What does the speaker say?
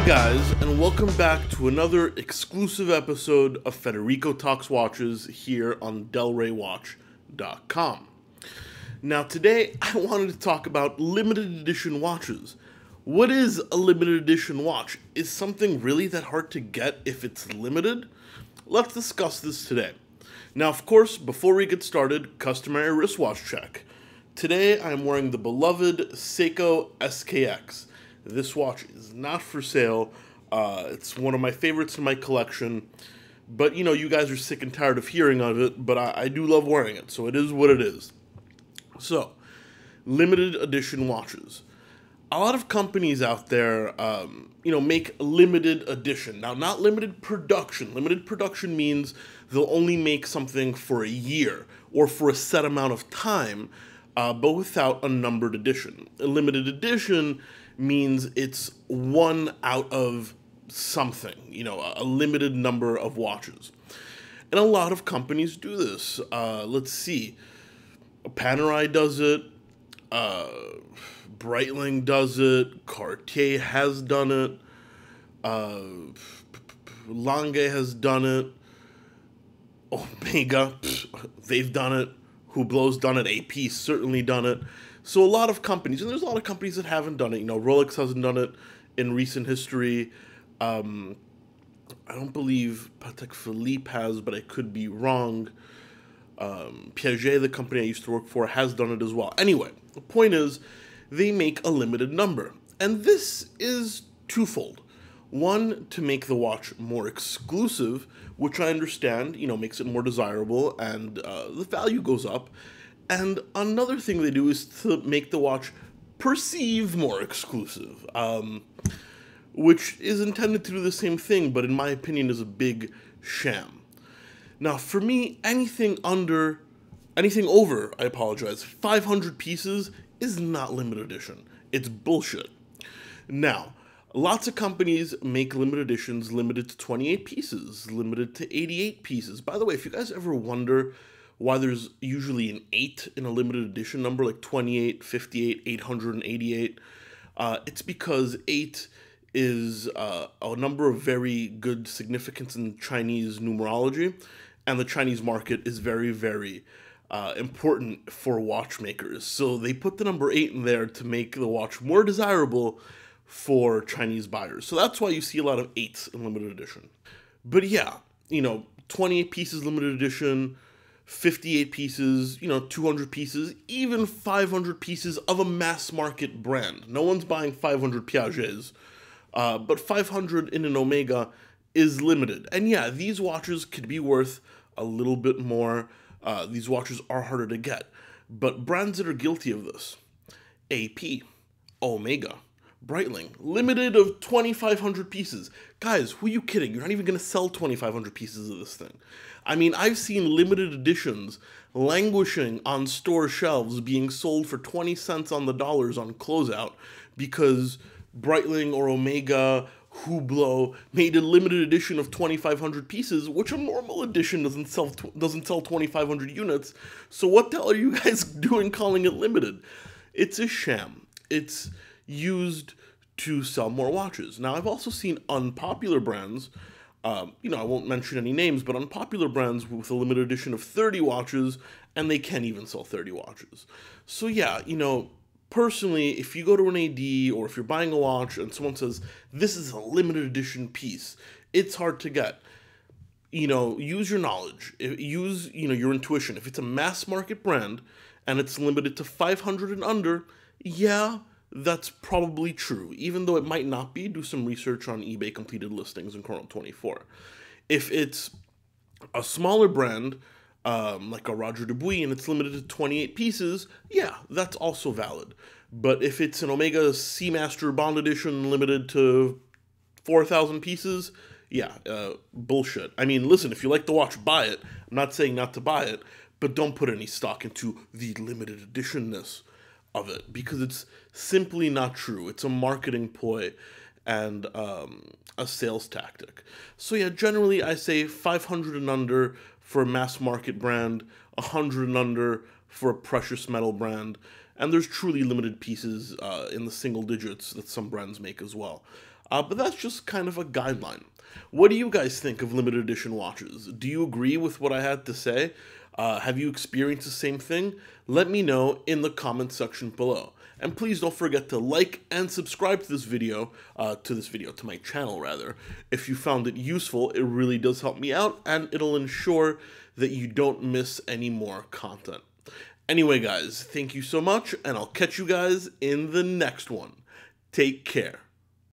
Hey guys, and welcome back to another exclusive episode of Federico Talks Watches here on DelrayWatch.com. Now today I wanted to talk about limited edition watches. What is a limited edition watch? Is something really that hard to get if it's limited? Let's discuss this today. Now of course, before we get started, customary wristwatch check. Today I'm wearing the beloved Seiko SKX. This watch is not for sale. It's one of my favorites in my collection. But, you guys are sick and tired of hearing of it, but I do love wearing it, so it is what it is. So, limited edition watches. A lot of companies out there, make limited edition. Now, not limited production. Limited production means they'll only make something for a year or for a set amount of time, but without a numbered edition. A limited edition means it's one out of something, a limited number of watches. And a lot of companies do this. Let's see. Panerai does it. Breitling does it. Cartier has done it. Lange has done it. Omega, they've done it. Hublot's done it. AP certainly done it. So a lot of companies, and there's a lot of companies that haven't done it. Rolex hasn't done it in recent history. I don't believe Patek Philippe has, but I could be wrong. Piaget, the company I used to work for, has done it as well. Anyway, the point is, they make a limited number. And this is twofold. One, to make the watch more exclusive, which I understand, makes it more desirable, and the value goes up. And another thing they do is to make the watch perceive more exclusive, which is intended to do the same thing, but in my opinion is a big sham. Now, for me, anything over, 500 pieces is not limited edition. It's bullshit. Now, lots of companies make limited editions limited to 28 pieces, limited to 88 pieces. By the way, if you guys ever wonder why there's usually an 8 in a limited edition number, like 28, 58, 888, it's because 8 is a number of very good significance in Chinese numerology, and the Chinese market is very, very important for watchmakers. So they put the number 8 in there to make the watch more desirable for Chinese buyers. So that's why you see a lot of 8s in limited edition. But yeah, 28 pieces limited edition, 58 pieces, 200 pieces, even 500 pieces of a mass market brand. No one's buying 500 Piagets, but 500 in an Omega is limited. And yeah, these watches could be worth a little bit more. These watches are harder to get. But brands that are guilty of this: AP, Omega, Breitling, limited of 2,500 pieces. Guys, who are you kidding? You're not even going to sell 2,500 pieces of this thing. I mean, I've seen limited editions languishing on store shelves being sold for 20 cents on the dollars on closeout because Breitling or Omega, Hublot made a limited edition of 2,500 pieces, which a normal edition doesn't sell 2,500 units. So what the hell are you guys doing calling it limited? It's a sham. It's used to sell more watches. Now, I've also seen unpopular brands, I won't mention any names, but unpopular brands with a limited edition of 30 watches, and they can't even sell 30 watches. So yeah, personally, if you go to an AD or if you're buying a watch and someone says, this is a limited edition piece, it's hard to get. Use your knowledge, use, your intuition. If it's a mass market brand and it's limited to 500 and under, yeah, that's probably true. Even though it might not be, do some research on eBay completed listings in Chrono24. If it's a smaller brand, like a Roger Dubuis, and it's limited to 28 pieces, yeah, that's also valid. But if it's an Omega Seamaster Bond Edition limited to 4,000 pieces, yeah, bullshit. I mean, listen, if you like the watch, buy it. I'm not saying not to buy it, but don't put any stock into the limited editionness of it, because it's simply not true. It's a marketing ploy and a sales tactic. So yeah, generally I say 500 and under for a mass market brand, 100 and under for a precious metal brand, and there's truly limited pieces in the single digits that some brands make as well. But that's just kind of a guideline. What do you guys think of limited edition watches? Do you agree with what I had to say? Have you experienced the same thing? Let me know in the comment section below. And please don't forget to like and subscribe to this video, to my channel rather. If you found it useful, it really does help me out, and it'll ensure that you don't miss any more content. Anyway guys, thank you so much, and I'll catch you guys in the next one. Take care.